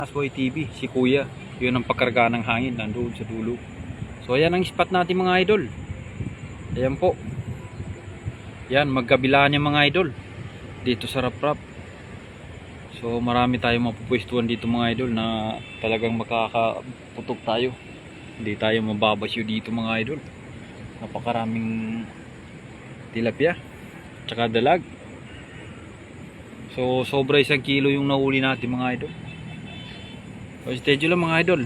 Asboy TV, si Kuya. Yun ang pagkarga ng hangin nandoon sa dulo. So ayan ang spot natin mga idol. Ayan po. Yan, magkabilaan yung mga idol. Dito sa Raprap. So marami tayong mapupwestuhan dito mga idol na talagang makakaputok tayo. Hindi tayo mababasyo dito mga idol. Napakaraming tilapia tsaka dalag. So sobra 1 kilo yung nahuli natin mga idol. So steady lang mga idol.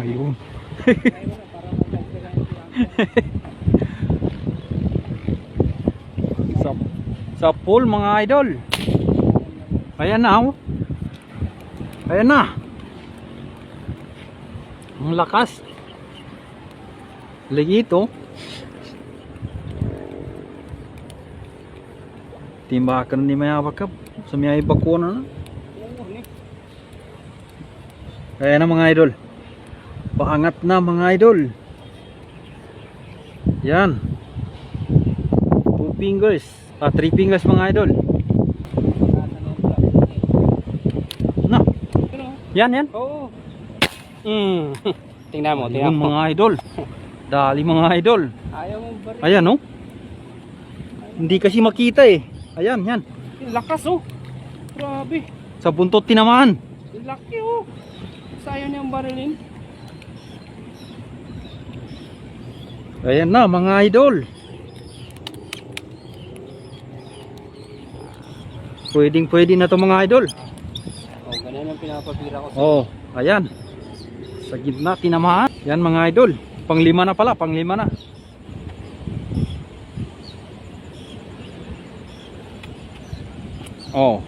Ayun. sa pool mga idol. Ayan na oh. Ayan na. Ang lakas. Ligito. Timbakan ni maya bakap. Sumiyay bakuna na. Ayan na mga idol. Paangat na mga idol. Yan. 2 fingers. 3 fingers mga idol. Na. Yan yan. Oo. Tingnan mo, Ayun, mga idol. Dali mga idol. Ayaw mo ba rin? Ayan oh. Hindi kasi makita eh. Ayan yan. Lakas oh. Grabe. Sa buntot tinamaan. Laki oh. Sayo niyang barilin. Ayan na mga idol. Pwede na to mga idol. Oh, ganyan ang pinapabira ko. Oh, ayan. Sa gitna tinamaan. Yan mga idol. Panglima na pala, panglima na. Oh.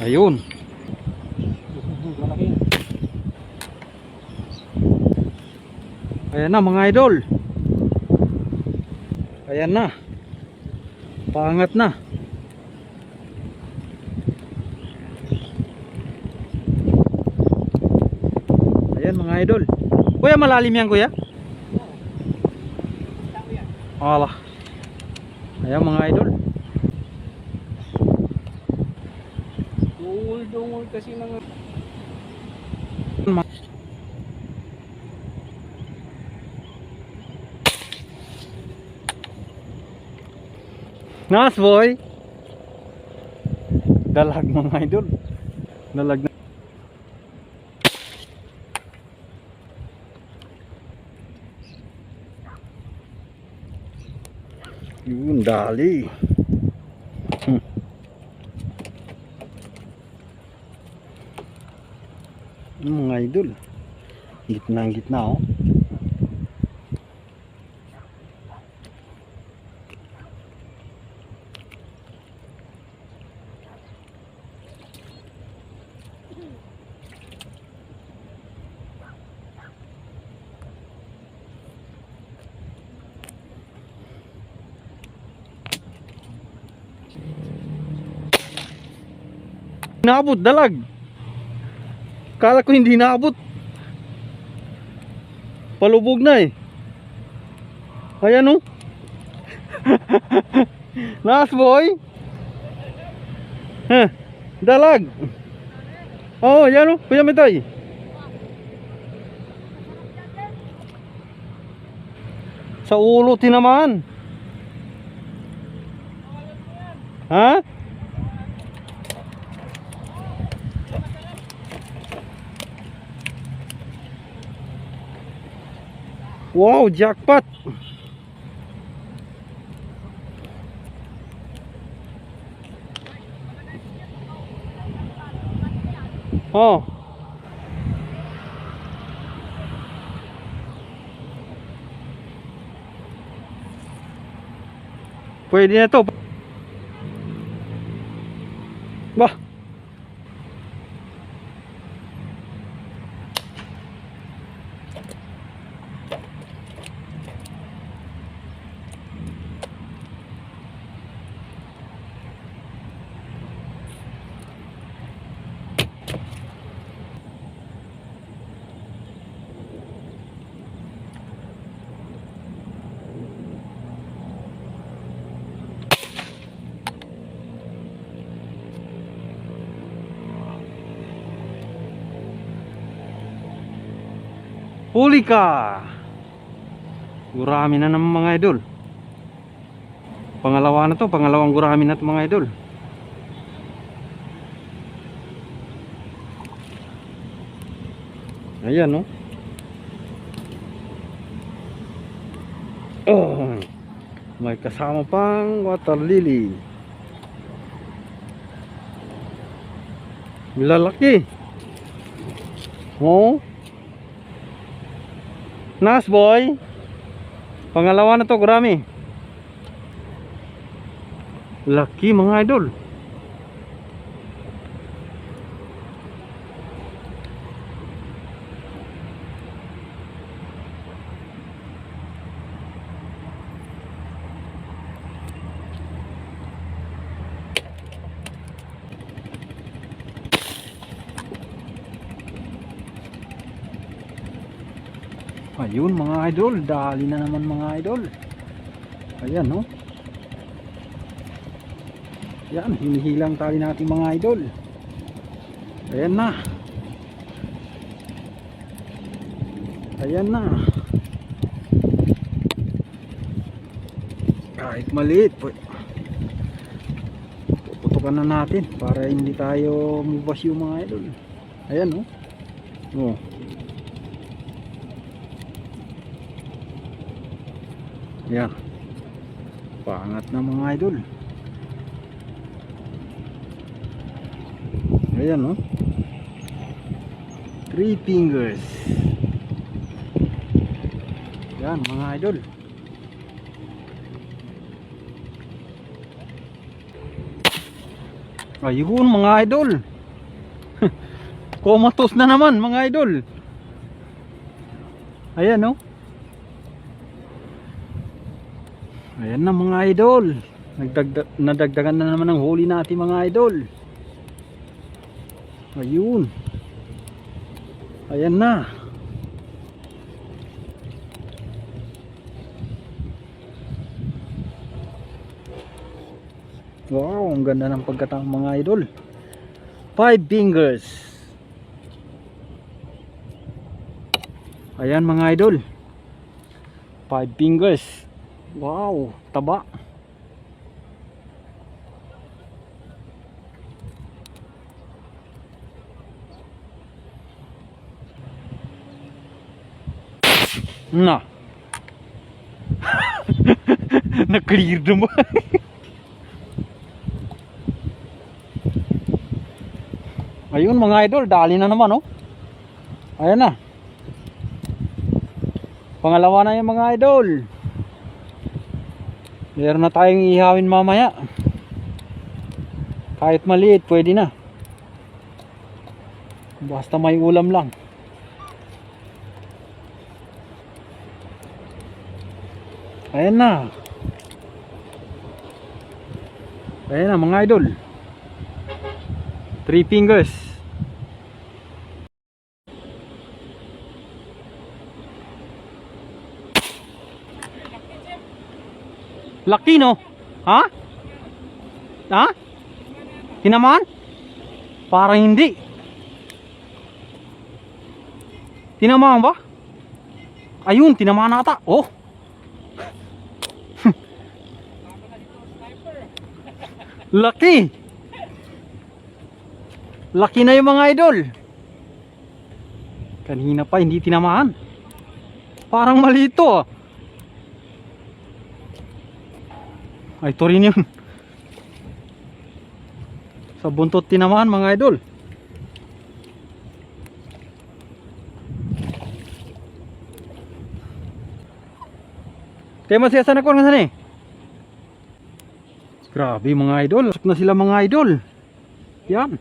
Ayun. Malaki. Ayan na mga idol. Ayan na. Paangat na. Ayan mga idol. Kuya, malalim yan kuya? Alah. Ayan mga idol. Dungol kasi ng... Nice boy. Dalag mga idol. Dalag na. Yun, dali. Mga idol. Gitna oh. Naabot dalag. Kala ko hindi naabot. Palubog na eh. Ayan oh. Nice boy. Dalag. Oh, yan oh. Kuya Mitay. Sa ulo tinamaan. Ha? Wow, jackpot. Oh. Pwede na to. Bah. Huli ka! Gurami na naman mga idol. Pangalawa na to, pangalawang gurami na to mga idol. Ayan no. Oh, may kasama pang water lily. Lalaki. Oh. Nice boy. Pangalawa na to, gurami. Laki mga idol. Ayun mga idol, dali na naman mga idol. Ayan no. Yan, hinihilang tali natin mga idol. Ayan na. Ayan na. Kahit maliit, puputukan na natin para hindi tayo mubas yung mga idol. Ayan no. Oh. Yan. Pangat na mga idol. Ayan no. 3 fingers. Yan mga idol. Ayun mga idol. Komatos na naman mga idol. Ayan no. Ayan na mga idol. Nadagdagan na naman ang huli natin mga idol. Ayun. Ayan na. Wow, ang ganda ng pagkatang mga idol. 5 fingers. Ayan mga idol. 5 fingers. Wow, taba. Na. Na-clear naman. Ayun mga idol, dali na naman oh. Ayan na. Pangalawa na yung mga idol. Meron na tayong ihawin mamaya. Kahit maliit, pwede na. Basta may ulam lang. Ayan na. Ayan na mga idol. 3 fingers. Laki no? Ha? Ha? Tinamaan? Parang hindi. Tinamaan ba? Ayun, tinamaan ata. Oh. Laki. Laki na yung mga idol. Kanina pa hindi tinamaan. Parang malito ah. Ay, ito rin yun. Sa buntot tinamaan mga idol. Kaya masyasan ako nga sana eh. Grabe mga idol. Pasok na sila mga idol. Yan.